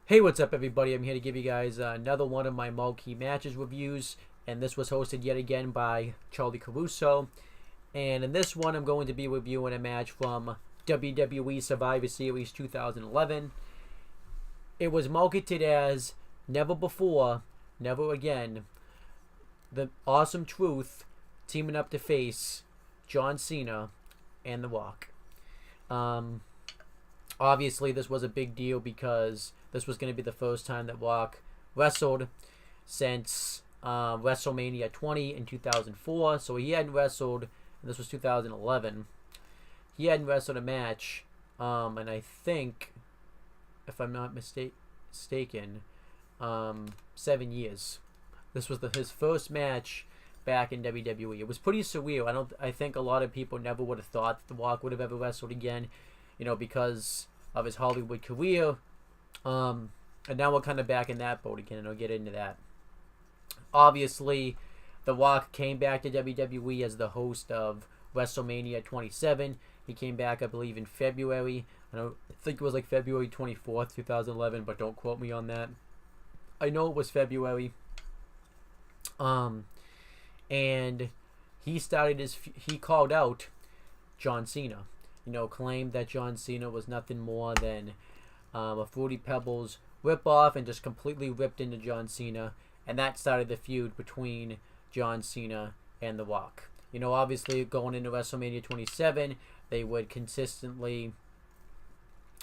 Hey, what's up, everybody? I'm here to give you guys another one of my Marquee matches reviews, and this was hosted yet again by Charlie Caruso. And in this one, I'm going to be reviewing a match from WWE Survivor Series 2011. It was marketed as Never Before, Never Again. The Awesome Truth teaming up to face John Cena and The Rock. Um, Obviously, this was a big deal because this was going to be the first time that Rock wrestled since WrestleMania 20 in 2004. So he hadn't wrestled, and this was 2011. He hadn't wrestled a match, and I think, if I'm not mistaken, 7 years. This was his first match back in WWE. It was pretty surreal. I think a lot of people never would have thought that The Rock would have ever wrestled again, because of his Hollywood career. And now we're kind of back in that boat again, and I'll get into that. Obviously, The Rock came back to WWE as the host of WrestleMania 27. He came back, I believe, in February. I think it was like February 24th, 2011, but don't quote me on that. I know it was February. And he called out John Cena. Claimed that John Cena was nothing more than a Fruity Pebbles ripoff and just completely ripped into John Cena. And that started the feud between John Cena and The Rock. Obviously going into WrestleMania 27, they would consistently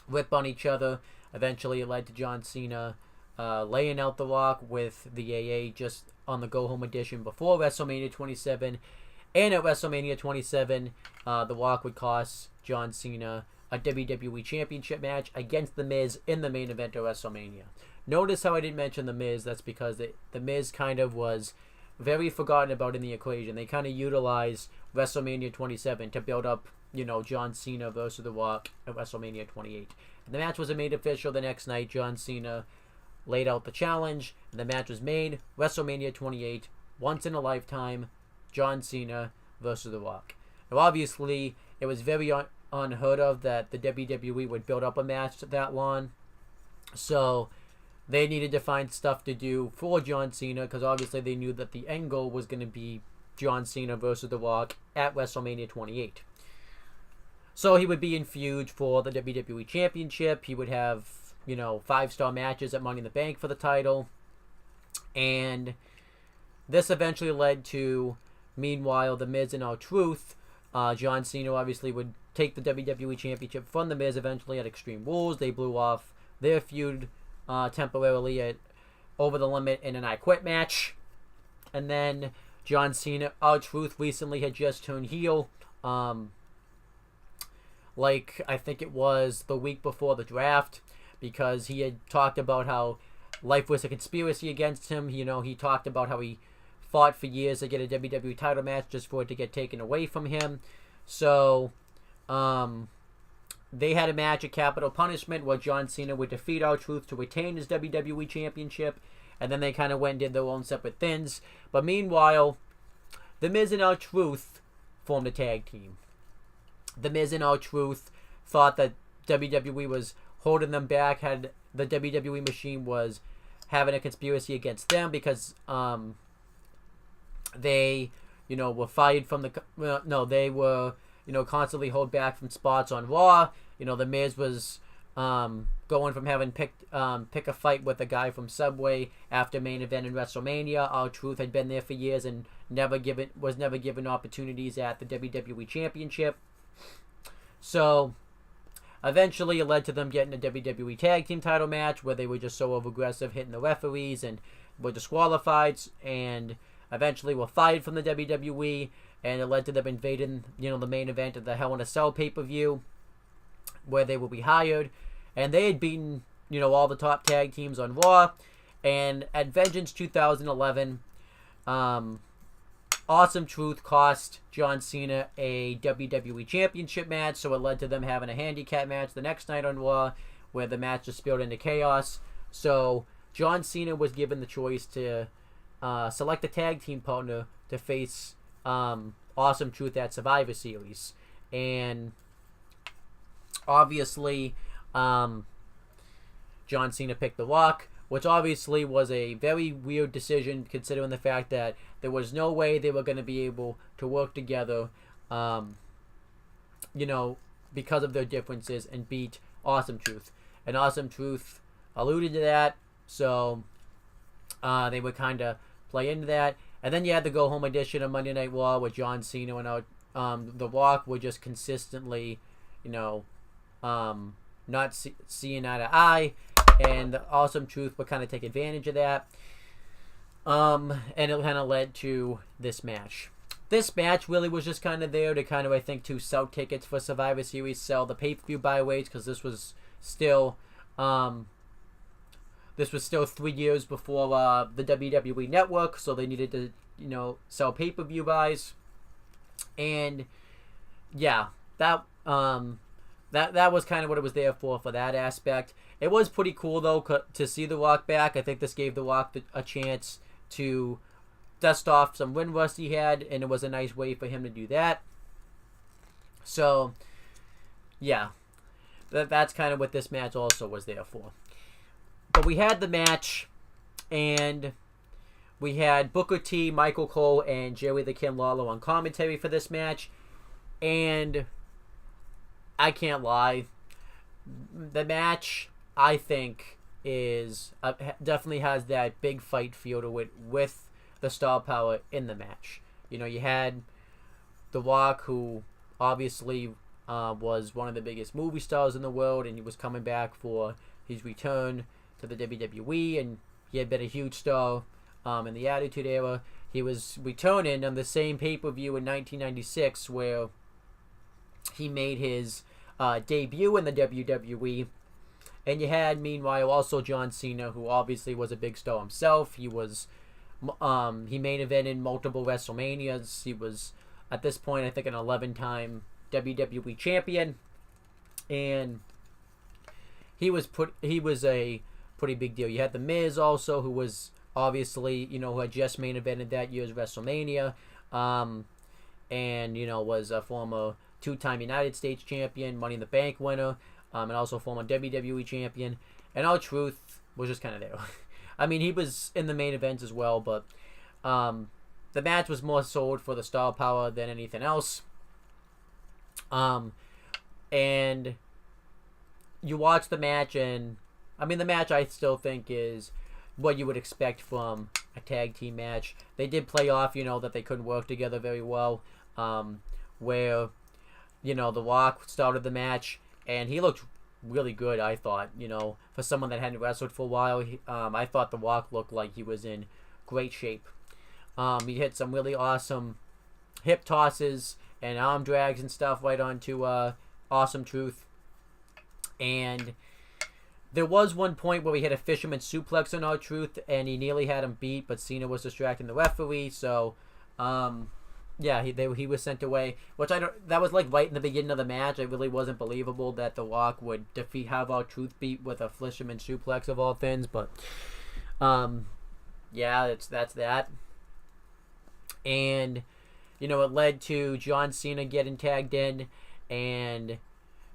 rip on each other. Eventually it led to John Cena laying out The Rock with the AA just on the go-home edition before WrestleMania 27. And at WrestleMania 27, The Rock would cost John Cena a WWE Championship match against The Miz in the main event of WrestleMania. Notice how I didn't mention The Miz. That's because The Miz kind of was very forgotten about in the equation. They kind of utilized WrestleMania 27 to build up, John Cena versus The Rock at WrestleMania 28. And the match was made official the next night. John Cena laid out the challenge, and the match was made. WrestleMania 28, once in a lifetime, John Cena versus The Rock. Now, obviously, it was very unheard of that the WWE would build up a match that long. So they needed to find stuff to do for John Cena because obviously they knew that the end goal was going to be John Cena versus The Rock at WrestleMania 28. So he would be in feud for the WWE Championship. He would have, 5-star matches at Money in the Bank for the title. And this eventually led to, meanwhile, The Miz and R-Truth. John Cena obviously would take the WWE Championship from The Miz eventually at Extreme Rules. They blew off their feud temporarily at Over the Limit in an I Quit match. And then John Cena, R-Truth recently had just turned heel. I think it was the week before the draft, because he had talked about how life was a conspiracy against him. He talked about how he fought for years to get a WWE title match just for it to get taken away from him. So, they had a match at Capital Punishment where John Cena would defeat R-Truth to retain his WWE Championship, and then they kind of went and did their own separate things. But meanwhile, The Miz and R-Truth formed a tag team. The Miz and R-Truth thought that WWE was holding them back, had the WWE machine was having a conspiracy against them because they, were fired from they were, constantly held back from spots on Raw. The Miz was going from having pick a fight with a guy from Subway after main event in WrestleMania. R-Truth had been there for years and was never given opportunities at the WWE Championship. So eventually it led to them getting a WWE Tag Team title match where they were just so over-aggressive, hitting the referees, and were disqualified, and eventually were fired from the WWE, and it led to them invading, the main event of the Hell in a Cell pay-per-view, where they will be hired, and they had beaten, all the top tag teams on Raw, and at Vengeance 2011, Awesome Truth cost John Cena a WWE Championship match, so it led to them having a handicap match the next night on Raw, where the match just spilled into chaos. So John Cena was given the choice to select a tag team partner to face Awesome Truth at Survivor Series. And obviously, John Cena picked The Rock, which obviously was a very weird decision considering the fact that there was no way they were going to be able to work together, because of their differences and beat Awesome Truth. And Awesome Truth alluded to that, so they would kind of play into that. And then you had the Go Home edition of Monday Night Raw with John Cena and The Rock were just consistently, not seeing eye to eye, and the Awesome Truth would kind of take advantage of that. And it kind of led to this match. This match really was just kind of there to to sell tickets for Survivor Series, sell the pay-per-view buy-rates, because this was still 3 years before the WWE Network, so they needed to, sell pay-per-view buys. And yeah, that was kind of what it was there for that aspect. It was pretty cool though to see The Rock back. I think this gave The Rock a chance to dust off some wind rust he had, and it was a nice way for him to do that. So yeah, that's kind of what this match also was there for. But we had the match, and we had Booker T, Michael Cole, and Jerry the King Lawler on commentary for this match. And I can't lie, the match, I think, is definitely has that big fight feel to it with the star power in the match. You had The Rock, who obviously was one of the biggest movie stars in the world, and he was coming back for his return to the WWE, and he had been a huge star in the Attitude Era. He was returning on the same pay-per-view in 1996 where he made his debut in the WWE. And you had, meanwhile, also John Cena, who obviously was a big star himself. He was he main evented multiple WrestleManias. He was, at this point, I think an 11-time WWE champion, and he was a pretty big deal. You had The Miz also, who was obviously, who had just main evented that year's WrestleMania, and was a former 2-time United States champion, Money in the Bank winner, and also former WWE champion. And R-Truth was just kind of there. I mean, he was in the main events as well, but the match was more sold for the star power than anything else. And you watch the match, and I mean, the match I still think is what you would expect from a tag team match. They did play off, that they couldn't work together very well, where, The Rock started the match, and he looked really good, I thought, for someone that hadn't wrestled for a while. I thought The Rock looked like he was in great shape. He hit some really awesome hip tosses and arm drags and stuff right onto Awesome Truth. And there was one point where he had a fisherman suplex on R-Truth, and he nearly had him beat, but Cena was distracting the referee. So, he was sent away. That was like right in the beginning of the match. It really wasn't believable that The Rock would have R-Truth beat with a fisherman suplex of all things. But, that's that. And, it led to John Cena getting tagged in, and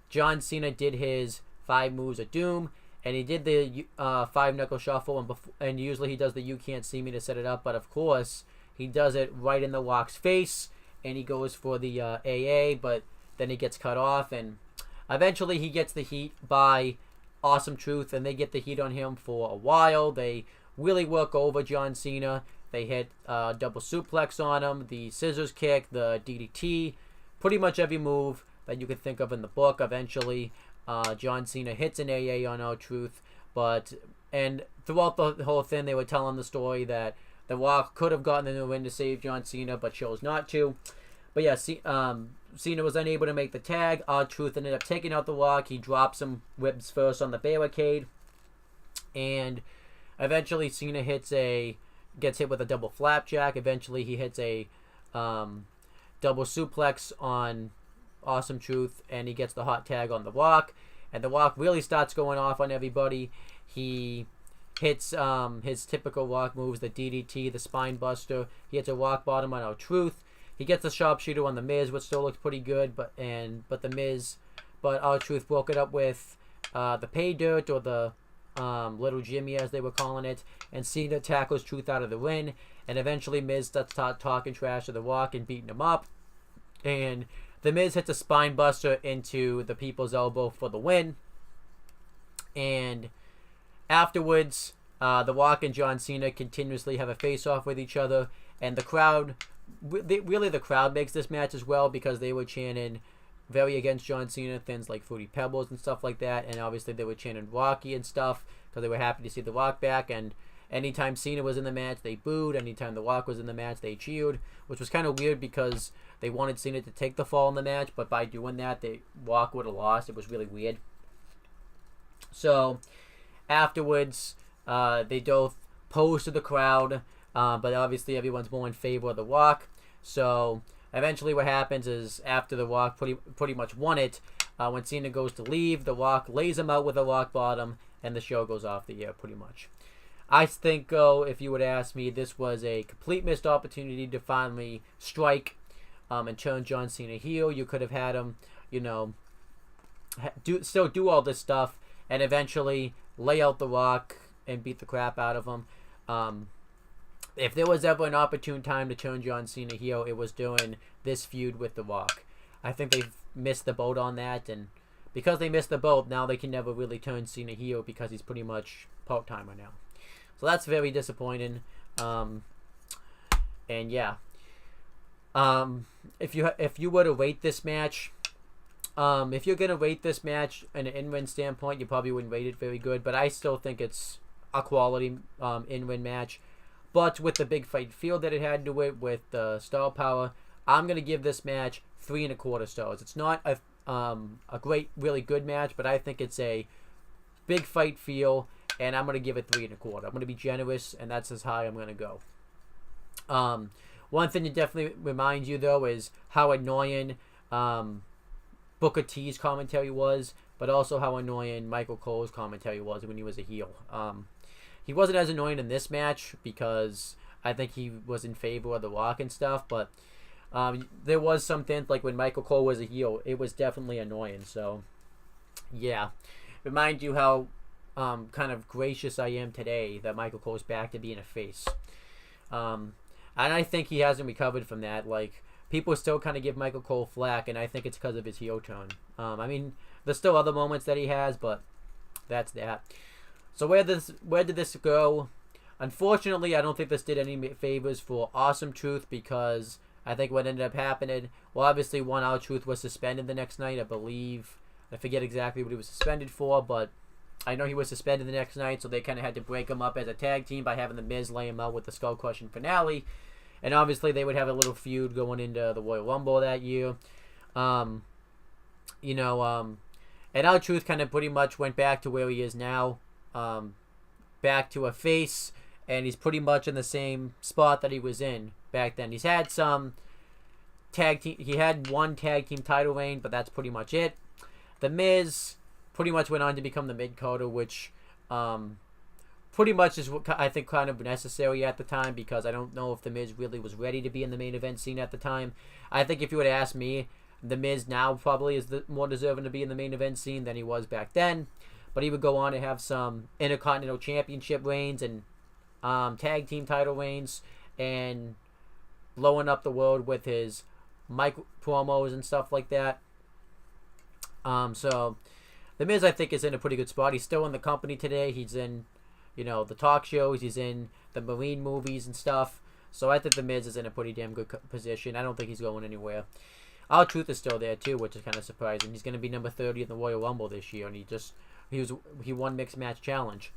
John Cena did his 5 moves of doom, and he did the 5-knuckle shuffle, and usually he does the "you can't see me" to set it up, but of course he does it right in The Rock's face, and he goes for the AA, but then he gets cut off, and eventually he gets the heat by Awesome Truth, and they get the heat on him for a while. They really work over John Cena. They hit double suplex on him, the scissors kick, the DDT, pretty much every move that you could think of in the book. Eventually, John Cena hits an AA on R-Truth, and throughout the whole thing, they were telling the story that The Rock could have gotten in the win to save John Cena, but chose not to. But yeah, Cena was unable to make the tag. R-Truth ended up taking out The Rock. He drops him ribs first on the barricade, and eventually Cena gets hit with a double flapjack. Eventually he hits a double suplex on Awesome Truth, and he gets the hot tag on The Rock, and The Rock really starts going off on everybody. He hits his typical Rock moves, the DDT, the spine buster. He hits a rock bottom on R-Truth. He gets the sharpshooter on The Miz, which still looks pretty good, but R-Truth broke it up with the pay dirt, or the Little Jimmy, as they were calling it, and Cena tackles Truth out of the ring, and eventually Miz starts talking trash to The Rock and beating him up, and The Miz hits a spine buster into the People's Elbow for the win, and afterwards, The Rock and John Cena continuously have a face-off with each other, and the crowd, the crowd makes this match as well, because they were chanting very against John Cena, things like Fruity Pebbles and stuff like that, and obviously they were chanting Rocky and stuff, because they were happy to see The Rock back, and anytime Cena was in the match, they booed, anytime The Rock was in the match, they cheered, which was kind of weird, because they wanted Cena to take the fall in the match, but by doing that, Rock would have lost. It was really weird. So, afterwards, they both pose to the crowd, but obviously everyone's more in favor of The Rock. So eventually what happens is, after The Rock pretty much won it, when Cena goes to leave, The Rock lays him out with a rock bottom, and the show goes off the air pretty much. I think, if you would ask me, this was a complete missed opportunity to finally strike and turn John Cena heel. You could have had him, still do all this stuff, and eventually lay out The Rock and beat the crap out of him. If there was ever an opportune time to turn John Cena heel, it was during this feud with The Rock. I think they've missed the boat on that, and because they missed the boat, now they can never really turn Cena heel, because he's pretty much part-timer now. So that's very disappointing. And yeah. If you were to rate this match, if you're going to rate this match in an in-ring standpoint, you probably wouldn't rate it very good, but I still think it's a quality in-ring match. But with the big fight feel that it had to it, with the star power, I'm going to give this match 3.25 stars. It's not a great, really good match, but I think it's a big fight feel, and I'm going to give it 3.25. I'm going to be generous, and that's as high I'm going to go. One thing to definitely remind you, though, is how annoying Booker T's commentary was, but also how annoying Michael Cole's commentary was when he was a heel. He wasn't as annoying in this match, because I think he was in favor of The Rock and stuff, but there was some things, like when Michael Cole was a heel, it was definitely annoying. So, yeah. Remind you how kind of gracious I am today that Michael Cole's back to being a face. And I think he hasn't recovered from that. Like, people still kind of give Michael Cole flack, and I think it's because of his heel turn. I mean, there's still other moments that he has, but that's that. So where did this go? Unfortunately, I don't think this did any favors for Awesome Truth, because I think what ended up happening, well, obviously, R-Truth was suspended the next night, I believe. I forget exactly what he was suspended for, but I know he was suspended the next night, so they kind of had to break him up as a tag team by having The Miz lay him out with the Skull Crushing finale. And obviously, they would have a little feud going into the Royal Rumble that year. And R-Truth kind of pretty much went back to where he is now. Back to a face, and he's pretty much in the same spot that he was in back then. He's had he had one tag team title reign, but that's pretty much it. The Miz pretty much went on to become the mid-carder, which pretty much is what I think kind of necessary at the time, because I don't know if The Miz really was ready to be in the main event scene at the time. I think if you would ask me, The Miz now probably is more deserving to be in the main event scene than he was back then. But he would go on to have some Intercontinental Championship reigns and tag team title reigns, and blowing up the world with his mic promos and stuff like that. So The Miz, I think, is in a pretty good spot. He's still in the company today. He's in, the talk shows. He's in the Marine movies and stuff. So I think The Miz is in a pretty damn good position. I don't think he's going anywhere. R-Truth is still there too, which is kind of surprising. He's going to be number 30 in the Royal Rumble this year, and he won Mixed Match Challenge.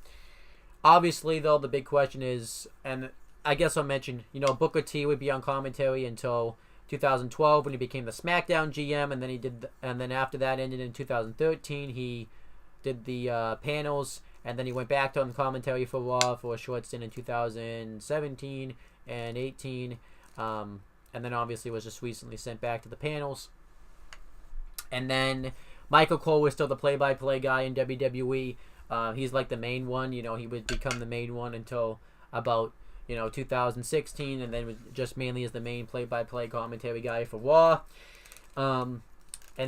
Obviously, though, the big question is, and I guess I'll mention, Booker T would be on commentary until 2012 when he became the SmackDown GM, and then after that ended in 2013, he did the panels, and then he went back to on commentary for Raw for a short stint in 2017 and 18, and then obviously was just recently sent back to the panels. And then Michael Cole was still the play-by-play guy in WWE. He's like the main one. He would become the main one until about 2016, and then was just mainly as the main play-by-play commentary guy for Raw. And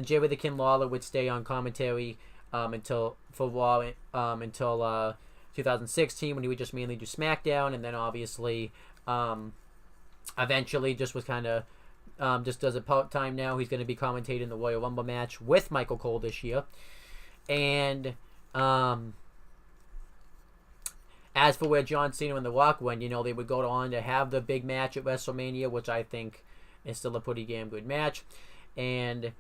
Jerry the King Lawler would stay on commentary until 2016 when he would just mainly do SmackDown, and then obviously eventually just was kind of just does it part time now. He's going to be commentating the Royal Rumble match with Michael Cole this year, and as for where John Cena and The Rock went, they would go on to have the big match at WrestleMania, which I think is still a pretty damn good match. And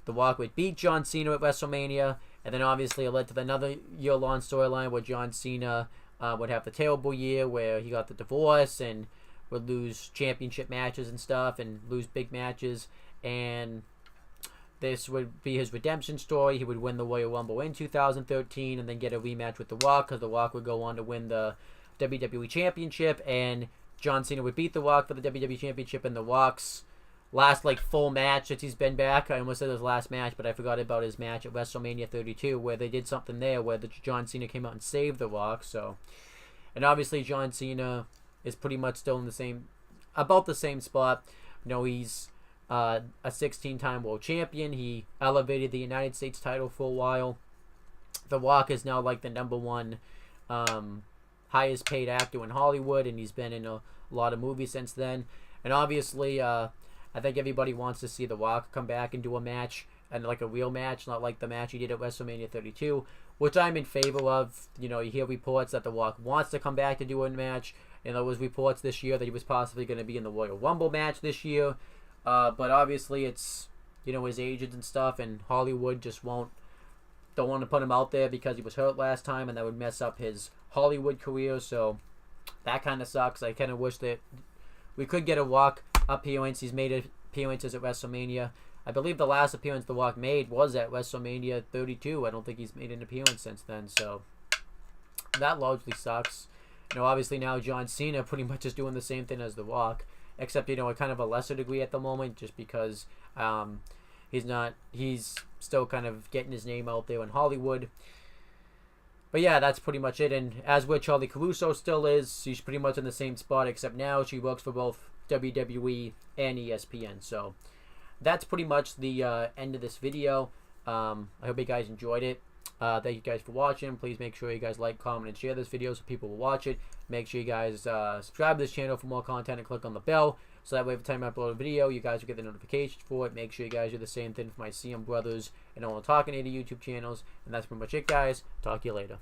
The Rock would beat John Cena at WrestleMania. And then obviously it led to another year-long storyline where John Cena would have the terrible year where he got the divorce and would lose championship matches and stuff and lose big matches. And this would be his redemption story. He would win the Royal Rumble in 2013 and then get a rematch with The Rock because The Rock would go on to win the WWE Championship, and John Cena would beat The Rock for the WWE Championship in The Rock's last full match since he's been back. I almost said his last match, but I forgot about his match at WrestleMania 32 where they did something there where John Cena came out and saved The Rock. So, and obviously John Cena is pretty much still in about the same spot. He's a 16-time world champion. He elevated the United States title for a while. The Rock is now the number one highest paid actor in Hollywood, and he's been in a lot of movies since then. And obviously, I think everybody wants to see The Rock come back and do a match, and a real match, not like the match he did at WrestleMania 32, which I'm in favor of. You hear reports that The Rock wants to come back to do a match, and there was reports this year that he was possibly going to be in the Royal Rumble match this year. But obviously it's, his agents and stuff, and Hollywood just don't want to put him out there because he was hurt last time, and that would mess up his Hollywood career. So that kind of sucks. I kind of wish that we could get a Rock appearance. He's made appearances at WrestleMania. I believe the last appearance The Rock made was at WrestleMania 32. I don't think he's made an appearance since then. So that largely sucks. Obviously now John Cena pretty much is doing the same thing as The Rock, except at kind of a lesser degree at the moment, just because he's still kind of getting his name out there in Hollywood. But yeah, that's pretty much it. And as where Charlie Caruso still is, she's pretty much in the same spot, except now she works for both WWE and ESPN. So that's pretty much the end of this video. I hope you guys enjoyed it. Thank you guys for watching. Please make sure you guys like, comment, and share this video so people will watch it. Make sure you guys subscribe to this channel for more content and click on the bell so that way every time I upload a video, you guys will get the notifications for it. Make sure you guys do the same thing for my CM Brothers and all the Talking 80 YouTube channels. And that's pretty much it, guys. Talk to you later.